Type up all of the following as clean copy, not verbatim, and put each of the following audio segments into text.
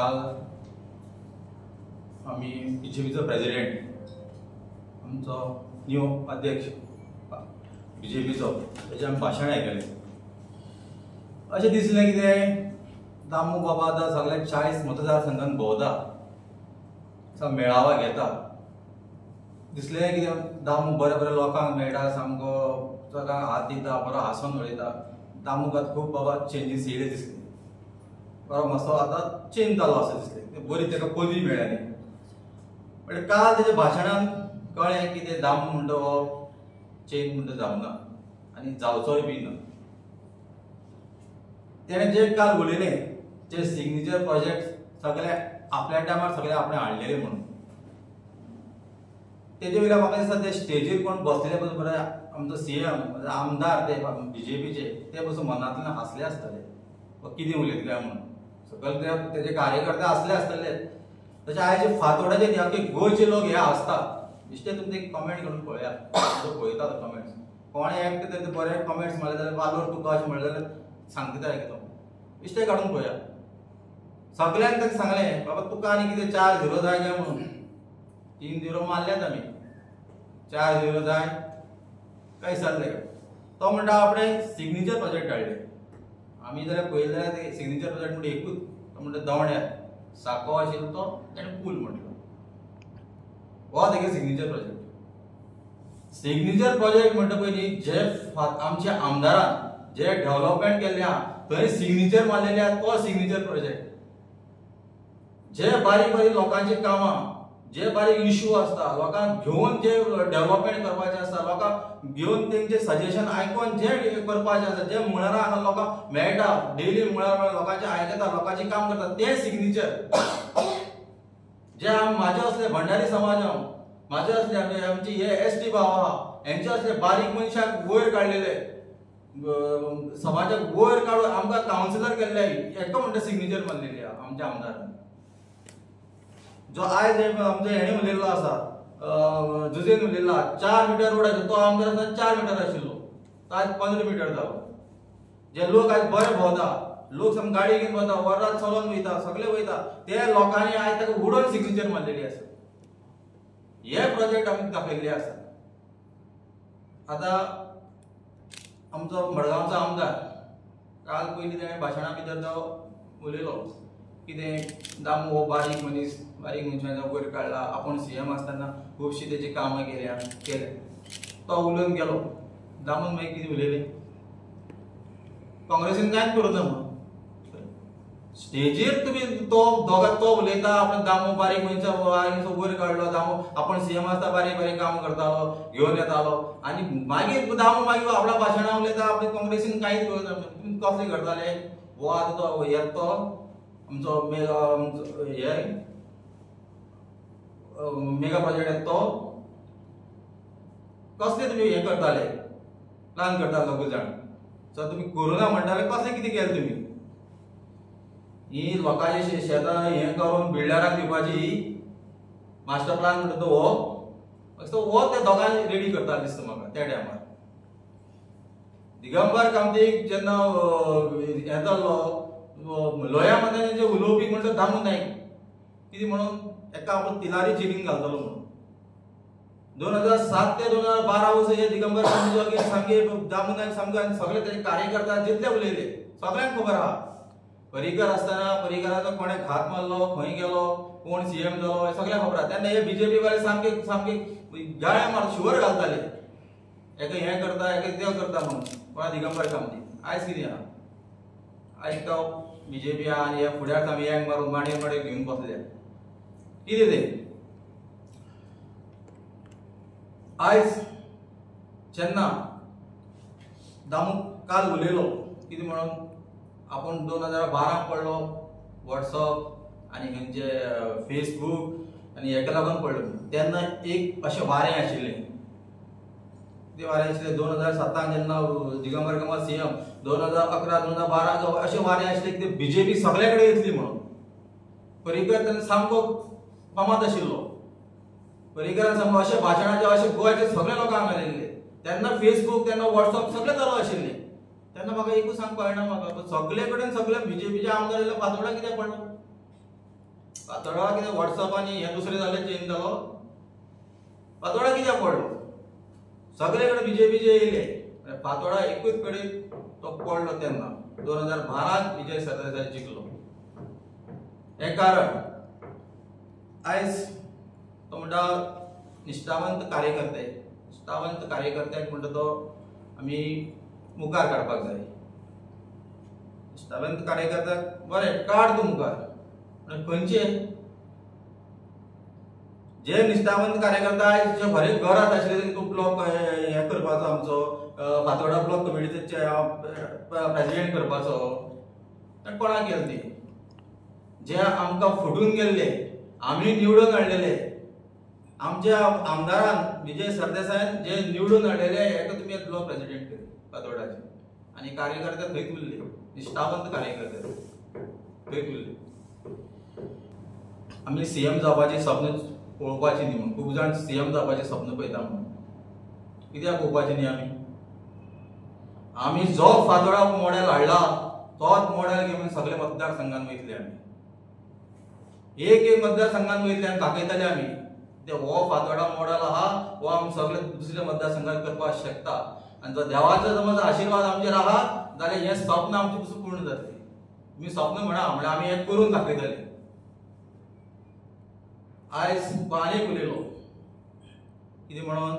काल आम्ही बीजेपीचो प्रेसिडेंट आमचो न्यू अध्यक्ष बीजेपीचो त्याचे आमी भाशण आयकलें. अशें दिसलें कितें दामू बाबा आतां सगळे 40 मतदारसंघात भोंवता, मेळावा घेता. दिसलें कितें दामू बरे बरे लोकांक मेळटा, सामको सगळ्यांक हात दिता, बरो हांसून उलयता. दामूक आतां खूब बाबा चेंजीस येयले दिसले. बरो मातसो आतां चेंज जालो असो दिसलें, बरी ताका पदवी मेळ्ळी. पण काल तेच्या भाशणान कळ्ळें की ते दामू म्हणटा हो चेंज म्हणटा जावना आनी जावचोय बी ना. तेणें जे काल उलयलें जे सिग्नेचर प्रोजेक्ट सगळे आपल्या टायमार सगळे आपणे हाडलेले म्हणून, तेजे वयल्यान म्हाका दिसता ते स्टेजीर कोण बसलेले पळय बरे आमचो सीएम आमदार ते बीजेपीचे ते पसून मनांतल्यान हांसले आसतले कितें उलयता काय म्हणून. सगळे तेजे कार्यकर्ते हांसले आसतले. तशें आयज फातोड्याचे आमचे गोंयचे लोक हे हांसतात. बेश्टे तुमी ते कमेंट करून पळया, पळयता कमेंट्स. कोणे एकटे ते बरे कमेंट्स मारले जाल्यार वालोर तुका अशें म्हणलें जाल्यार सांगता आयकता. बेश्टे काडून पळया. सगळ्यांक ताका सांगलें बाबा तुका आनी कितें 4-0 जाय काय म्हणून. 3-0 मारल्यात आमी, 4-0 जाय काय जाल्ले. तो म्हणटा आपणे सिग्नेचर प्रोजेक्ट हाडले. आमी जाल्यार पळयलें जाल्यार ते सिग्नेचर प्रोजेक्ट म्हणजे एकूच. तो म्हणटा दवण्यार साको आशिल्लो तो ताणें पूल म्हटलो. हो तेगे सिग्नेचर प्रोजेक्ट. सिग्नेचर प्रोजेक्ट म्हणटा पयलीं जे आमचे आमदारान जे डेव्हलपमेंट केल्लें आहा थंय सिग्नेचर मारलेले आहा तो सिग्नेचर प्रोजेक्ट. जे बारीक बारीक लोकांची कामां, जे बारीक इश्यू आसता लोकांक घेवन जे डेव्हलपमेंट करपाचें आसता, लोकांक घेवन तेंचे सजेशन आयकोन जे करपाचें आसता, जे मळार हांगा लोकांक मेळटा डेली मळार लोकांचे आयकता, लोकांची काम करता ते सिग्नेचर. जे म्हाजे असले भंडारी समाज हांव, म्हाजे असले आमचे हे एसटी भाव आहा, हेंचे असले बारीक मनशाक वयर काडलेले, समाजाक वयर काडून आमकां कावन्सिलर केल्ले हेका म्हणटा सिग्नेचर मारलेली आहा आमच्या आमदारान. जो आयज आमचो हेणे उलयल्लो आसा जुजेन उलयल्लो 4 मिटर रोड आशिल्लो तो आमदार 4 मिटर आशिल्लो तो आयज 15 मिटर जालो. जे लोक आयज बरे भोंवता, लोक सामको गाडी घेवन भोंवता, वरात चलोन वयता, सगळे वयता, ते लोकांनी आयज ताका उडोवन सिग्नेचर मारलेली आसा. हे प्रोजेक्ट आमी दाखयल्ले आसा. आतां आमचो मडगांवचो आमदार काल पयलीं ताणें भाशणा भितर तो उलयलो कितें दामू हो बारीक मनीस, बारीक मनशांचा वयर काडला, आपूण सीएम आसतना खुबशीं तेजी कामां केले. तो उलोवन गेलो. दामून मागीर कितें उलयलें काँग्रेसीन कांयच करूं ना म्हणून. स्टेजीर तुमी तो दोगां तो उलयता आपण दामू बारीक मनशा वयर काडलो, दामू आपूण सीएम आसता बारीक बारीक काम करतालो, घेवन येतालो, आनी मागीर दामू मागीर आपल्या भाशणां उलयता आपल्या काँग्रेसीन कांयच करूं ना. तुमी कसले करताले. हो आतां तो येतो आमचो मेगा प्रोजेक्ट तो कसले तुमी हे करताले, प्लान करता दोग जाण. सो तुमी कोरोना म्हणटाले कसले कितें केलें तुमी. ही लोकांची शेतां हें करून बिल्डराक दिवपाची मास्टर प्लान म्हणटा तो हो त्या दोगांनी रेडी करतालो दिसता म्हाका त्या टायमार. दिगंबर कामतीक जेन्ना हें जाल्लो लोया मध्ये जे उलोवपी म्हणटा दामू नायक कितें म्हणून एका आपूण तिलारी जेलीन घालतलो म्हणून. 2007 ते 2012 वर्स हे दिगंबर कामती सामके दामू नायक सामके आनी सगळे तेजे कार्यकर्ता जितले उलयले सगळ्यांक खबर आहा. पर्रीकर आसतना पर्रीकराचो कोणें घात मारलो, खंय गेलो, कोण सीएम जालो हे सगळ्यांक खबर आहा. तेन्ना हे बीजेपी वाले सामके सामके गाळ्या मार शुवर घालताले एका हें करता एका तें करता म्हणून. कोणा दिगंबर कामती आयज कितें आहा. आयज तो बीजेपी आहा आनी हे फुड्यार आमी एक मारून माडे माडे घेवन बसले. कितें तें आयज जेन्ना दामू काल उलयलो कितें म्हणून आपूण 2012 पडलो व्हॉट्सअप आनी खंयचे फेसबूक आनी हेका लागून पडलो. तेन्ना एक अशें वारें आशिल्लें. ते वारें आशिल्लें 2007 जेन्ना दिगंबर कामत सीएम 2011-2012 अशें वारें आशिल्लें की बीजेपी सगळे कडेन येतली म्हणून. पर्रीकर तेन्ना सामको फामाद आशिल्लो. पर्रीकरान सामको अशें भाशणाचे अशें गोंयचे सगळे लोकांक आयिल्ले. तेन्ना फेसबूक तेन्ना व्हॉट्सअप सगळें चालू आशिल्लें. तेन्ना म्हाका एकूच सांग कळना म्हाका सगळे कडेन सगळे बीजेपीचे आमदार येयले फातोडा कित्याक पडलो. फातोडा कितें व्हॉट्सअपानी हे दुसरें जालें चेंज जालो, फातोडा कित्याक पडलो? सगळे कडेन बीजेपीचे येयले, फातोडा एकूच कडेन तो पडलो तेन्ना 2012 विजय सरदेसाय जिखलो. हे कारण आयज तो म्हणटा निश्ठावंत कार्यकर्त्याक म्हणटा तो आमी मुखार काडपाक जाय. निश्ठावंत कार्यकर्त्याक बरें काड तूं मुखार, पण खंयचे? जे निश्ठावंत कार्यकर्ता आयज जे बरे घरात आशिल्ले तूं ब्लॉक हे करपाचो, आमचो फातोडा ब्लॉक कमिटीचो प्रेसिडेंट करपाचो, कोणाक केलें ती? जे आमकां फुटून गेल्ले, आमी निवडून हाडलेले, आमच्या आमदारान विजय सरदेसायान जे निवडून हाडलेले हेका तुमी ब्लॉक प्रेसिडेंट केले फातोडाचे, आनी कार्यकर्ते थंयच उरले, निश्ठावंत कार्यकर्ते थंयच उरले. आमी सीएम जावपाची सपन पळोवपाची न्ही म्हणून, खूब जाण सीएम जावपाचे सपन पळयता म्हणून. कित्याक पळोवपाची न्ही आमी जो फातोडा मॉडेल हाडला तोच मॉडेल घेवन सगळे मतदारसंघात वयतले. आमी एक मतदारसंघात वयतले आनी दाखयतले आमी ते हो फातोडा मॉडेल आहा, हो आमी सगळे दुसऱ्या मतदारसंघात करपाक शकता. आनी जर देवाचो समज आशिर्वाद आमचेर आहा जाल्यार हें स्वप्न आमचें पसून पूर्ण जातलें. तुमी स्वप्न म्हणा म्हळ्यार आमी हें करून दाखयतले. आयज आनीक उलयलो कितें म्हणून,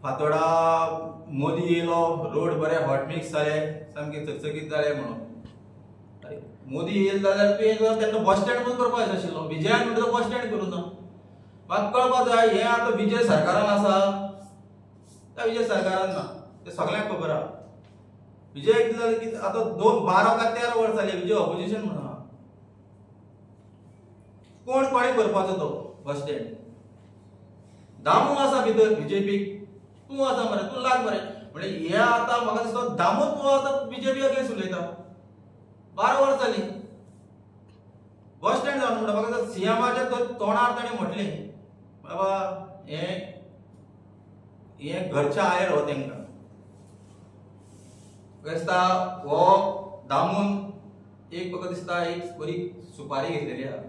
फातोडा मोदी येयलो, रोड बरे हॉटमिक्स जाले, सामके चकचकीत जाले म्हणून. अरे मोदी येयलो जाल्यार तुवें तेन्ना बस स्टँड करपाक जाय आशिल्लो. विजयान म्हणटा तो बस स्टँड करूं ना. म्हाका कळपाक जाय हें आतां विजय सरकारान आसा त्या विजय सरकारान ना, तें सगळ्यांक खबर आहा. विजय कितें जालें की आतां 12 काय 13 वर्सां जालीं विजय ऑपोजिशन म्हणून आहा. कोण करपाचो तो बस स्टँड? दामू आसा भितर बीजेपीक, तूं आसा मरे, तूं लाग मरे. म्हणजे हे आतां म्हाका दिसता दामूच तूं आतां बीजेपी अगेन्स्ट उलयता. 12 वर्सां जालीं बस स्टँड जावन म्हणटा. म्हाका सीएमाच्या तोंडार ताणें म्हटलें बाबा हे घरच्या आयर हो तेंकां दिसता. हो दामून एक म्हाका दिसता एक बरी सुपारी घेतलेली आहा.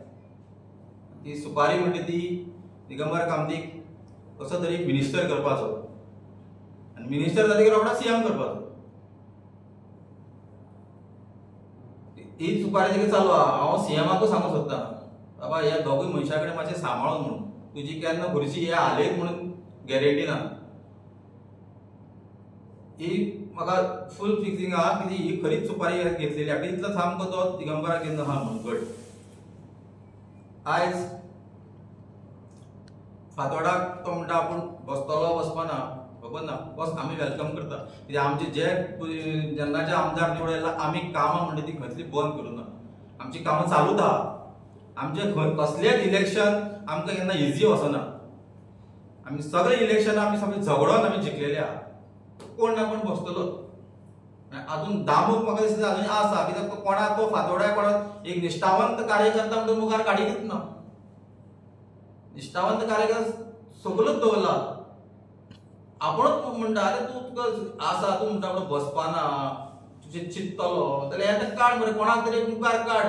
ती सुपारी म्हणटा ती दिगंबर कामतीक कसो तरी मिनिस्टर करपाचो, आनी मिनिस्टर जातकीर रोखडो सीएम करपाचो. ही सुपारी तिका चालू आहा. हांव सीएमाकूच सांगूंक सोदतां बाबा ह्या दोगूय मनशा कडेन मातशें सांबाळून म्हणून, तुजी केन्ना खुर्ची हे हालयत म्हणून गॅरेंटी ना. ही म्हाका फूल फिक्सिंग आहा की ही खरीच सुपारी घेतलेली आहा. इतलो सामको तो दिगंबराक घेवन आहा म्हणून गट. आयज फातोडाक तो म्हणटा आपूण बसतलो बसपाना खबर ना, बस आमी वेलकम करता. कित्याक आमचे जे जेन्नाचे आमदार निवडला आमी कामां म्हणटा ती खंयतली बंद करूं ना. आमची कामां चालूच आहा. आमचे कसलेच इलेक्शन आमकां केन्ना इजी वचना. आमी सगळे इलेक्शन आमी सगळे झगडोन आमी जिखलेले आहा. कोण ना कोण बसतलो. अजून दामूक म्हाका दिसता अजून आसा, कित्याक तो कोणाक तो फातोड्या कोणाक एक निश्ठावंत कार्यकर्ता म्हणून मुखार काडीतच ना. निश्ठावंत कार्यकर्ता सकलूच दवरला. आपुणूच म्हणटा अरे तूं तुका आसा, तूं म्हणटा म्हणून बसपाना, तुजें चिंततलो जाल्यार हें काड मरे, कोणाक तरी मुखार काड.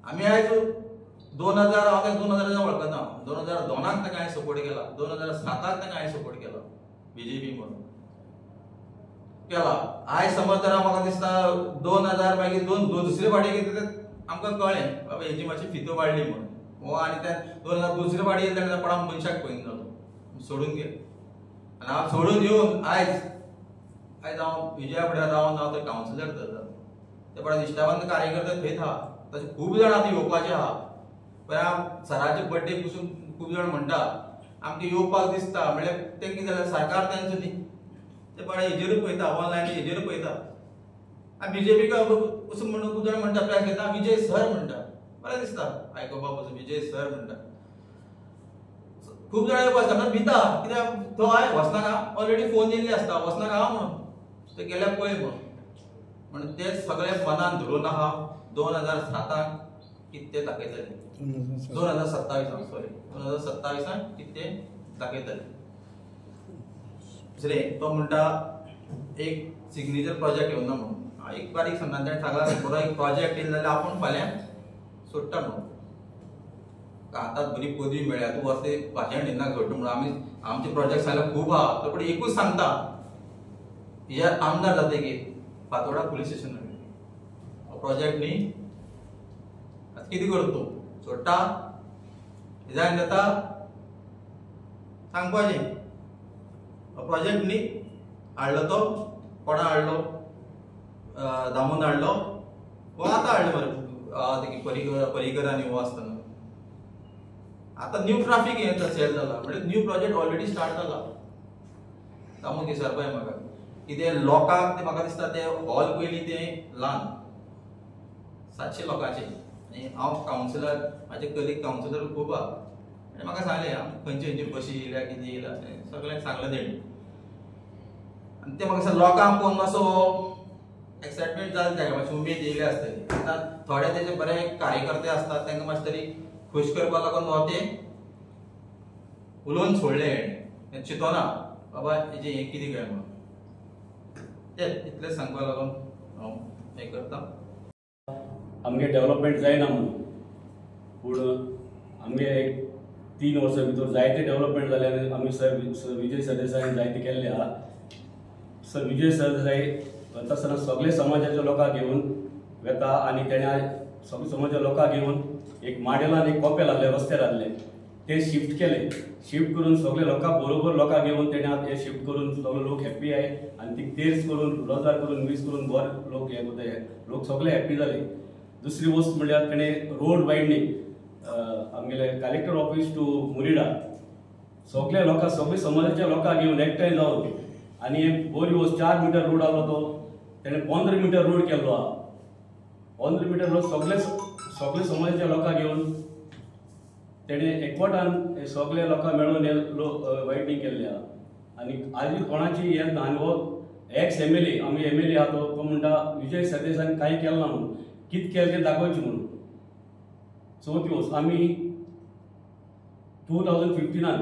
आमी आयज 2000 हांव 2000 वळखना, 2002 ताका हांवें सपोर्ट केला, 2007 ताका हांवें सपोर्ट केला बीजेपी म्हणून केला. आयज समज जर म्हाका दिसता 2000 मागीर दुसरे फावटी कितें आमकां कळ्ळें बाबा हेची मातशी फितो वाडली म्हणून. हो आनी ते 2000 दुसरे फावटी येयले तेन्ना कोणाक मनशाक पळयना जालो, सोडून गेले. आनी हांव सोडून येवन आयज हांव विजया फुड्यार रावन हांव थंय कावन्सिलर जाता. ते पळय निश्ठावंत कार्यकर्ते थंयच आहा. तशें खूब जाण आतां येवपाचे आहा. पळय हांव सराचे बर्थडे पसून खूब जाण म्हणटा आमकां येवपाक दिसता, म्हळ्यार तें कितें जालें सरकार तेंचो न्ही, ते पळय हेजेरूच पळयता, ऑनलायन हेजेरूच पळयता. आनी बीजेपीक वचून म्हणून खूब जाण म्हणटा पळय घेता विजय सर म्हणटा. बरें दिसता आयकोपाक वचून विजय सर म्हणटा. खूब जाण येवपाक आसता भिता, कित्याक तो हांवें वचनाका ऑलरेडी फोन येयल्ले आसता वचनाका हांव म्हणून, ते गेल्यार पळय म्हणून ते सगळे मनान धरून आहा. 2007 कितें तें दाखयतले, 2027 सॉरी 2027 कितें तें दाखयतले. दुसरें तो म्हणटा एक सिग्नेचर प्रोजेक्ट येवना म्हणून. एक बारीक सांगता ताणें सांगला बरो एक प्रोजेक्ट येयलो जाल्यार आपूण फाल्यां सोडटा म्हणून. आतां बरी पदवी मेळ्ळ्या तूं असे भाशण दिनाक सोडटा म्हणून आमी आमचे प्रोजेक्ट जाल्यार खूब आहा. तो पूण एकूच सांगता हे आमदार जातकीर फातोर्डा पुलीस स्टेशन प्रोजेक्ट न्ही आतां कितें करता तूं सोडटा जायन जाता सांगपाचें. प्रोजेक्ट न्ही हाडलो तो कोणा हाडलो दामोन हाडलो वो आतां हाडलो मरे पर्रीकरांनी वो आसतना. आतां न्यू ट्राफीक हें सेट जाला म्हणजे न्यू प्रोजेक्ट ऑलरेडी स्टार्ट जाला. दामोन विचारपाचें म्हाका कितें लोकांक ते म्हाका दिसता ते हॉल पयलीं तें ल्हान 700 लोकांचें आनी हांव कावन्सिलर म्हाजे कलीग कावन्सिलर खूब आहा आनी म्हाका सांगलें खंयचे खंयचे बशी येयल्या कितें येयला सगळ्यांक सांगलें तेणी. आनी ते म्हाका दिसता लोकांक पळोवन मातसो एक्सायटमेंट जालें ताका मातशी उमेद येयली आसतली. आतां थोडे तेजे बरे कार्यकर्ते आसतात तांकां मातशें तरी खुश करपा लागून हो तें उलोवन सोडलें हेणें चिंतोना बाबा हेजें हें कितें काय म्हणून. इतलें सांगपा लागून हांव हें करतां. आमगे डेव्हलपमेंट जायना म्हणून पूण आमगे एक 3 वर्सां भितर जायते डेव्हलपमेंट जाले आनी आमी सर विजय सरदेसायान जायते केल्ले आहा. सर विजय सरदेसाय वता आसतना सगळे समाजाच्या लोकांक घेवन वेता आनी तेणें सगळे समाजाच्या लोकांक घेवन एक माडेलान एक कोपे लागले रस्त्यार आहले ते शिफ्ट केले. शिफ्ट करून सगळे लोकांक बरोबर लोकांक घेवन तेणें आतां हे शिफ्ट करून सगळे लोक हॅप्पी आहाय आनी ती तेर्स करून रोजार करून वीस करून बरे लोक हे कोताय लोक सगळे हॅप्पी जाले. दुसरी वस्त म्हणल्यार तेणें रोड वायडनींग आमगेले कलेक्टर ऑफिस टू मुरिडा सगळे लोकांक सगळे समाजाच्या लोकांक घेवन एकठांय जावन आनी एक बरी वस्त 4 मीटर रोड आसलो तो तेणें 15 मीटर रोड केल्लो आहा. 15 मीटर रोड सगळे समाजाच्या लोकांक घेवन तेणें एकवटान सगळे लोकांक मेळून हे वायडनींग केल्लें आहा. आनी आजी कोणाची हें ना आनी हो एक्स MLA आमी MLA आहा तो म्हणटा विजय सरदेसायान कांय केलें ना म्हणून कितें केलें तें दाखोवचें म्हणून. चवथी वस्त आमी 2015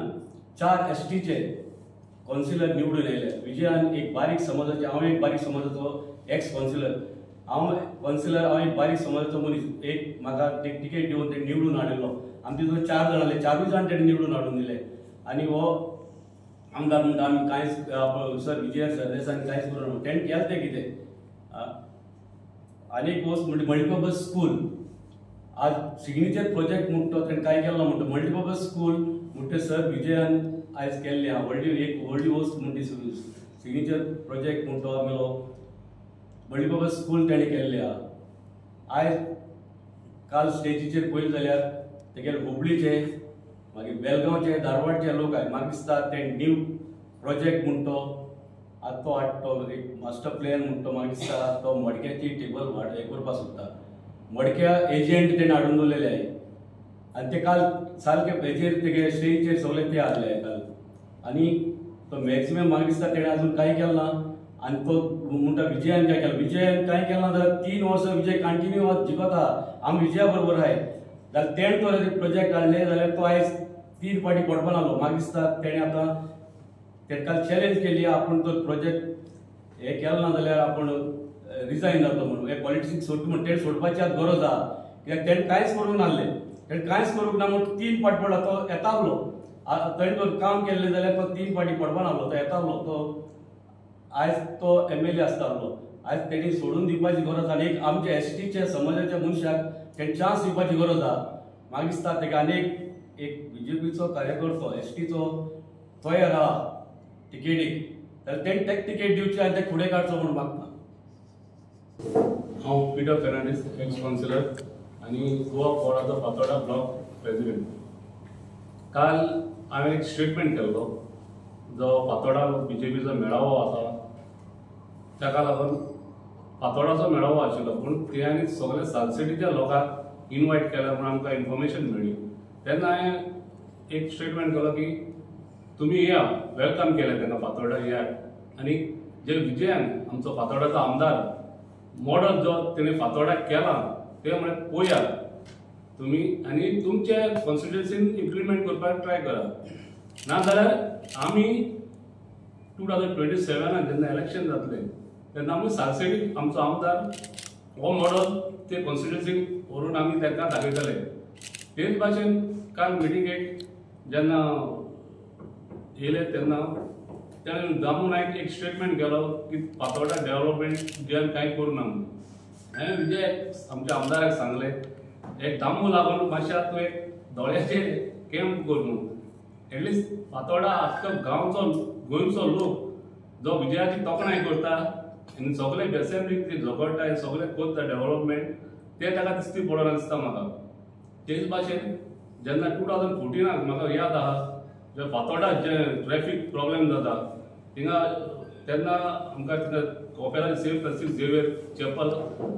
4 STचे कावन्सिलर निवडून येयले. विजयान एक बारीक समाजाचे हांव एक बारीक समाजाचो एक्स कावन्सिलर हांव एक बारीक समाजाचो मनीस एक म्हाका टिकेट दिवन ते निवडून हाडिल्लो. आमचे जो 4 जाण आसले 4 जाण तेणें निवडून हाडून दिले आनी हो आमदार म्हणटा आमी कांयच सर विजय सरदेसायान कांयच करूं ना तेणें केलें तें कितें. आनी एक वस्त म्हणजे मल्टीपर्पज स्कूल आज सिग्नेचर प्रोजेक्ट म्हणटा तेणें काय केलो म्हणटा मल्टीपर्पज स्कूल म्हणटा सर विजयान आयज केल्लें आहा. व्हडली वस्त म्हणटी सिग्नेचर प्रोजेक्ट म्हणटा आमगेलो मल्टीपर्पज स्कूल तेणें केल्लें आहा. आयज काल स्टेजीचेर पळयलें जाल्यार तेगेले हुबळीचे मागीर बेलगांवचे धारवाडचे लोक आहाय म्हाका दिसता ते न्यू प्रोजेक्ट म्हणटो आतां तो हाडटो एक मास्टर प्लॅन म्हणटो म्हाका दिसता तो मडक्याची टेबल हे करपा सोदता. मडक्या एजंट तेणें हाडून दवरलेले आहाय आनी ते काल सारके हेचेर तेगे स्टेजीचेर सगळे ते आहले काल आनी तो मॅक्सिमम म्हाका दिसता तेणें आजून कांय केलें ना. आनी तो म्हणटा विजयान काय केलें विजयान कांय केलें ना जाल्यार 3 वर्सां विजय कंटिन्यू जिखता आमी विजया बरोबर आहाय जाल्यार तेणें तो प्रोजेक्ट हाडले जाल्यार तो आयज 3 फावटी पडपा लागलो. म्हाका दिसता तेणें आतां तेका चॅलेंज केली आपूण तो प्रोजेक्ट हे केलो ना जाल्यार आपूण रिजायन जातलो म्हणून हे पॉलिटिक्स सोडटा म्हणून तेणें सोडपाची आतां गरज आहा कित्याक तेणें कांयच करूंक नासलें. तेणें कांयच करूंक ना म्हणून 3 फावटी पडला तो येतालो. तेणें तो काम केल्लें जाल्यार तो 3 फावटी पडपा लागलो तो येतालो. तो आयज तो MLA आसतालो आयज तेणी सोडून दिवपाची गरज आनी एक आमच्या STच्या समाजाच्या मनशाक तेणें चान्स दिवपाची गरज आहा. म्हाका दिसता तेका आनीक एक BJPचो कार्यकर्तो STचो तयार आहा टिकेटीक जाल्यार तेणें तेका टिकेट दिवची आनी तेका फुडें काडचो म्हणून मागता. हांव पीटर फेर्नांडीस एक्स कावन्सिलर आनी गोवा फोर्डाचो फातोर्डा ब्लॉक प्रेसिडेंट. काल हांवें एक स्टेटमेंट केल्लो जो फातोर्डा BJPचो मेळावो आसा ताका लागून फातोर्डाचो मेळावो आशिल्लो पूण तेणी सगळे सालसेटीच्या लोकांक इनवायट केल्या म्हणून आमकां इन्फॉर्मेशन मेळ्ळी. तेन्ना हांवें एक स्टेटमेंट केलो की तुमी या वेलकम केलें तेन्ना फातोर्डा येयात आनी जे विजयान आमचो फातोर्डाचो आमदार मॉडल जो तेणें फातोर्डाक केला ते म्हळ्यार पळयात तुमी आनी तुमच्या कॉन्स्टिट्युएन्सीन इम्प्लिमेंट करपाक ट्राय करात. नाजाल्यार आमी 2027 जेन्ना इलेक्शन जातलें तेन्ना आमी सालसेटी आमचो आमदार हो मॉडल ते कॉन्स्टिट्युएन्सीक व्हरून आमी तांकां दाखयतले. तेच भाशेन काल मिटिंगेक जेन्ना येयले तेन्ना ताणें दामू नायक एक स्टेटमेंट केलो की फातोर्डा डेव्हलपमेंट गोंयान कांय करूं ना म्हणून. हांवें विजय आमच्या आमदाराक सांगलें एक दामू लागून मातशें तूं एक दोळ्याचे कॅम्प कर म्हणून. एटलिस्ट फातोर्डा आख्खो गांवचो गोंयचो लोक जो विजयाची तोखणाय करता आनी सगळे असेंब्लीक जे झगडटा सगळे करता डेव्हलपमेंट ते ताका दिसती पडना दिसता म्हाका. तेच भाशेन जेन्ना 2014 म्हाका याद आहा जे फातोर्डा जे ट्रॅफिक प्रॉब्लेम जाता थिंगा तेन्ना आमकां थिंगा कोपेरा सेंट फ्रांसीस झेवियर चॅपल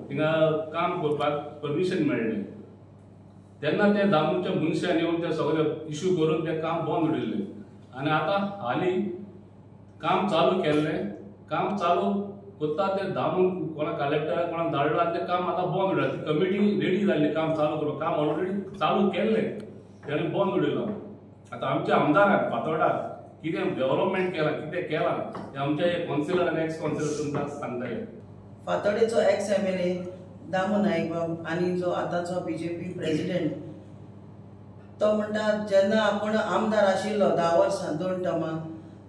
थिंगा काम करपाक परमिशन मेळ्ळें. तेन्ना ते दामूच्या मनशान येवन ते सगळे इश्यू करून ते काम बंद उडयल्लें. आनी आतां हालीं काम चालू केल्लें. काम चालू करता ते दामून कोणा कलेक्टराक कोणाक धाडलो आनी तें काम आतां बंद उडयलां. ती कमिटी रेडी जाल्ली काम चालू करपाक. काम ऑलरेडी चालू केल्लें तेणें बंद उडयलां. आतां आमच्या आमदाराक फातोर्डाक कितें डेव्हलपमेंट केलां कितें केलां तें आमचे कॉन्सिलर आनी एक्स कॉन्सिलर तुमकां सांगतले. फातोर्डेचो एक्स MLA दामू नायक बाब आनी जो आतांचो BJP प्रेसिडेंट तो म्हणटा जेन्ना आपूण आमदार आशिल्लो 10 वर्सां 2 टर्मां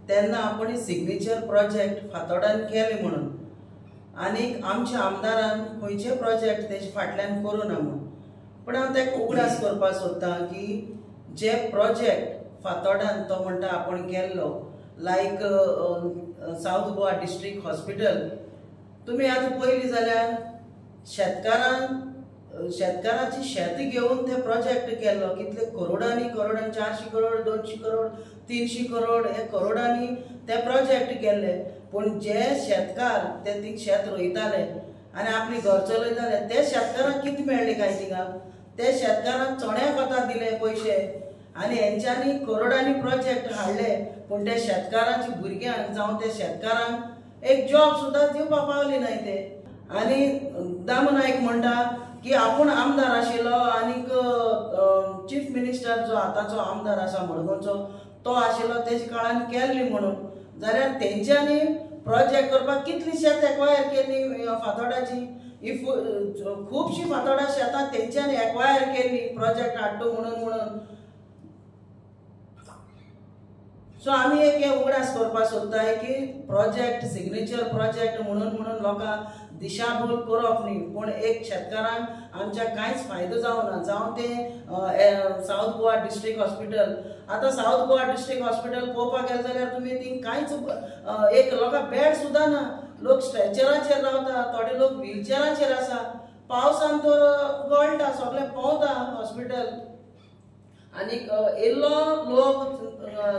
तेन्ना आपूण सिग्नेचर प्रोजेक्ट फातोर्डान केले म्हणून आनी आमच्या आमदारान खंयचे प्रोजेक्ट तेजे फाटल्यान करूं ना म्हणून. पूण हांव ताका उगडास करपाक सोदतां की जे प्रोजेक्ट फातोर्डान तो म्हणटा आपूण केल्लो लायक सावथ गोवा डिस्ट्रिक्ट हॉस्पिटल तुमी आतां पयलीं जाल्यार शेतकाराची शेत घेवन ते प्रोजेक्ट केल्लो. कितले करोडांनी 400 करोड 200 करोड 300 करोड हे करोडांनी ते प्रोजेक्ट केल्ले. पूण जे शेतकार ते शेत रोयताले आनी आपली घर चलयताले ते शेतकारांक कितें मेळ्ळें काय थिंगा ते शेतकारांक चोण्या कोता दिले पयशे आनी हेंच्यांनी करोडांनी प्रोजेक्ट हाडले. पूण ते शेतकारांच्या भुरग्यांक जावं ते शेतकारांक एक जॉब सुद्दां दिवपा पावले नाय ते. आनी दामू नायक म्हणटा की आपूण आमदार आशिल्लो आनीक चीफ मिनिस्टर जो आतांचो आमदार आसा मडगांवचो तो आशिल्लो तेजे काळान केल्ली म्हणून. जाल्यार तेंच्यांनी प्रोजेक्ट करपाक कितली शेत एक्वायर केली फातोर्डाची. खुबशीं फातोर्डा शेतां तेंच्यांनी एक्वायर केली प्रोजेक्ट हाडटो म्हणून. सो आमी एक हे उगडास करपाक सोदताय की प्रोजेक्ट सिग्नेचर प्रोजेक्ट म्हणून लोकांक दिशाभूल करप न्ही. पूण एक शेतकारांक आमच्या कांयच फायदो जावना. जावं ते सावथ गोवा डिस्ट्रिक्ट हॉस्पिटल. आतां सावथ गोवा डिस्ट्रिक्ट हॉस्पिटल पळोवपाक गेले जाल्यार तुमी थिंग कांयच एक लोकांक बेड सुद्दां ना. लोक स्ट्रेचराचेर रावता थोडे लोक व्हीलचेराचेर आसा. पावसान तर गळटा सगळे पावता हॉस्पिटल. आनीक इल्लो लोक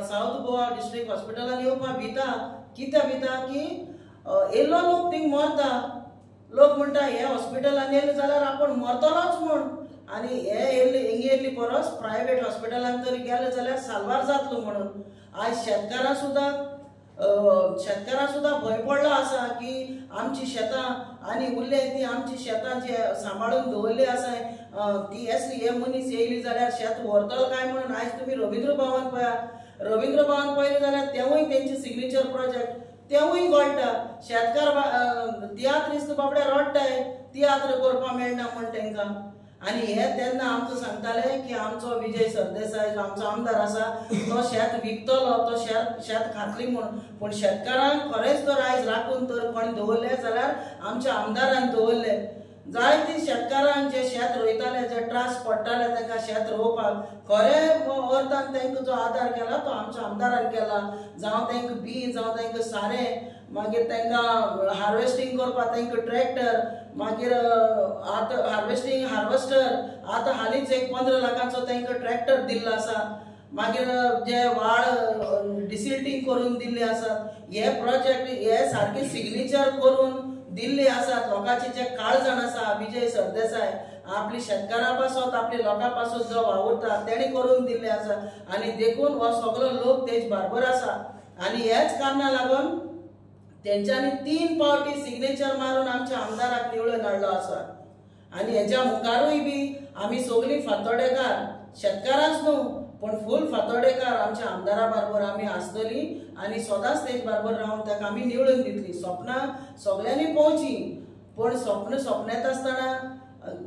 सावथ गोवा डिस्ट्रिक्ट हॉस्पिटलान येवपाक भिता. कित्याक भिता की इल्लो लोक थिंग मरता. लोक म्हणटा हे हॉस्पिटलान येयले जाल्यार आपूण मरतलोच म्हूण आनी हे हिंगा येयल्ली परस प्रायवेट हॉस्पिटलान तरी गेले जाल्यार साल्वार जातलो म्हणून. आज शेतकारां सुद्दां भंय पडलो आसा की आमची शेतां आनी उरले ती आमची शेतां जे सांबाळून दवरली आसा ती हे मनीस येयली जाल्यार शेत व्हरतलो काय म्हणून. आयज तुमी रवींद्र भवन पळया. रवींद्र भवन पळयलें जाल्यार तेवूय तेंचे सिग्नेचर प्रोजेक्ट तेवूय गोळटा. शेतकार तियात्र बाबडे रडटाय तियात्र करपाक मेळना म्हण तांकां. आनी हे तेन्ना आमकां सांगताले की आमचो विजय सरदेसाय जो आमचो आमदार आसा तो शेत विकतलो तो शेत खातली म्हूण. पूण शेतकारांक खरेंच तर आयज राखून तर कोणी दवरले जाल्यार आमच्या आमदारान दवरले. जायती शेतकारांक जे शेत रोयताले जे त्रास पडटाले तांकां शेत रोवपाक खरें अर्थान तांकां जो आदार केला तो आमच्या आमदारान केला. जावं तांकां बी जावं तांकां सारें मागीर तांकां हार्वेस्टिंग करपाक तांकां ट्रॅक्टर मागीर आतां हार्वेस्टर आतां हालींच एक 15 लाखांचो तांकां ट्रॅक्टर दिल्लो आसा. मागीर जे वाळ डिसिल्टिंग करून दिल्ले आसात हे प्रोजेक्ट हे सारके सिग्नेचर करून दिल्ली आसात. लोकांचे जे काळजाण आसा विजय सरदेसाय आपली शेतकारां पासत आपली लोकां पासत जो वावुरता तेणी करून दिल्ले आसा. आनी देखून हो सगळो लोक तेज बरोबर आसा. आनी हेच कारणाक लागून तेंच्यांनी 3 फावटी सिग्नेचर मारून आमच्या आमदाराक निवडून हाडलो आसा. आनी हेच्या मुखारूय बी आमी सगळीं फातोर्डेकार शेतकारांच न्हू पण फूल फातोडेकार आमच्या आमदारा बरोबर आमी आसतली आनी सदांच तेज बरोबर रावन ताका आमी निवडून दितली. स्वप्नां सगळ्यांनी पळोवची, पण स्वप्न येता आसतना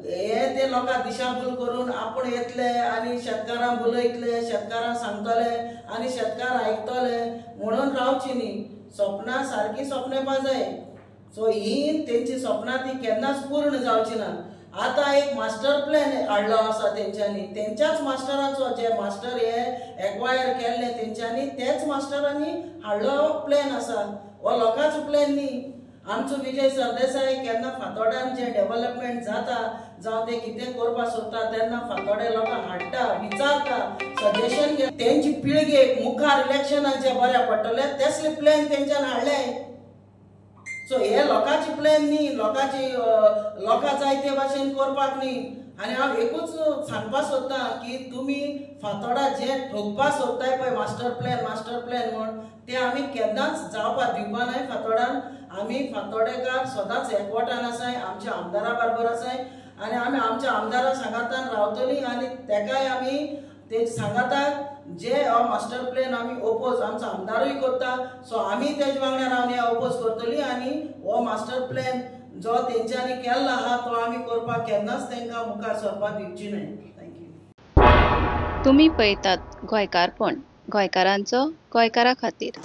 हे ते लोकांक दिशाभूल करून आपूण येतले आनी शेतकारांक उलयतले, शेतकारांक सांगतले आनी शेतकार आयकतले म्हणून रावची न्ही. स्वप्नां सारकी स्वप्न येवपा जाय. सो ही तेंची स्वप्नां ती केन्नाच पूर्ण जावची ना. आतां एक मास्टर प्लॅन हाडलो आसा तेंच्यांनी, तेंच्याच मास्टरांचो जे मास्टर हे एक्वायर केल्ले तेंच्यांनी तेच मास्टरांनी हाडलो प्लॅन आसा. हो लोकांचो प्लॅन न्ही. आमचो विजय सरदेसाय केन्ना फातोड्यान जे डेव्हलपमेंट जाता जावं ते कितें करपाक सोदता तेन्ना फातोडे लोकांक हाडटा, विचारता, सजेशन घेता. तेंची पिळगेक मुखार इलेक्शनाक जे बऱ्या पडटले तसले प्लॅन तेंच्यान हाडले. सो हे लोकांची प्लॅन न्ही, लोकां जाय ते भाशेन करपाक न्ही. आनी हांव एकूच सांगपाक सोदतां की तुमी फातोडा जे ठोकपाक सोदताय पळय मास्टर प्लॅन म्हण ते आमी केन्नाच जावपाक दिवपा नाय फातोडान. आमी फातोडेकार सदांच एकवटान आसाय, आमच्या आमदारा बरोबर आसाय आनी आमी आमच्या आमदारा सांगातान रावतली आनी तेकाय आमी ते सांगातात जे हो मास्टर प्लॅन आमी ओपोज आमचो आमदारूय करता. सो आमी तेजे वांगडा रावन हे ओपोज करतली आनी हो मास्टर प्लॅन जो तेंच्यांनी केल्लो आहा तो आमी करपाक केन्नाच तेंकां मुखार सरपाक दिवची न्हय. थँक्यू. तुम्ही पळयतात गोंयकारपण, गोंयकारांचो गोंयकारा खातीर.